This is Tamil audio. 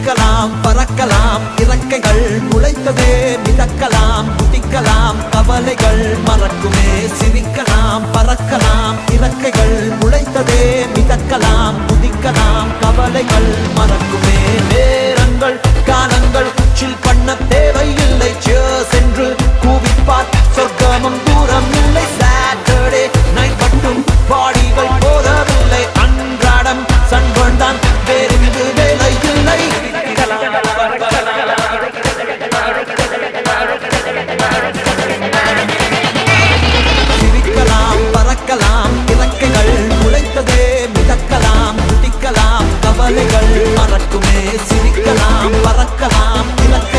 சிரிக்கலாம் பறக்கலாம் இறக்கைகள் முளைத்ததே மிதக்கலாம் குதிக்கலாம் கவலைகள் மறக்குமே சிரிக்கலாம் பறக்கலாம் இறக்கைகள் முளைத்ததே மிதக்கலாம் குதிக்கலாம் கவலைகள் மறக்குமே நேரங்கள் காலங்கள் சில் பண்ண தேவையில்லை சென்று கூவிப்பார் சொர்க்கமும் தூரம் இல்லை சாட்டர்டே நைட் மட்டும் பாடிகள் போதவில்லை அன்றாடம் சண்பந்தான் வேறிங்கு வேலை இல்லை சிரிக்கலாம் பறக்கலாம் இறக்கைகள் முளைத்ததே மிதக்கலாம் குதிக்கலாம் கவலைகள் மறக்குமே சிரிக்கலாம் பறக்கலாம் இறக்கை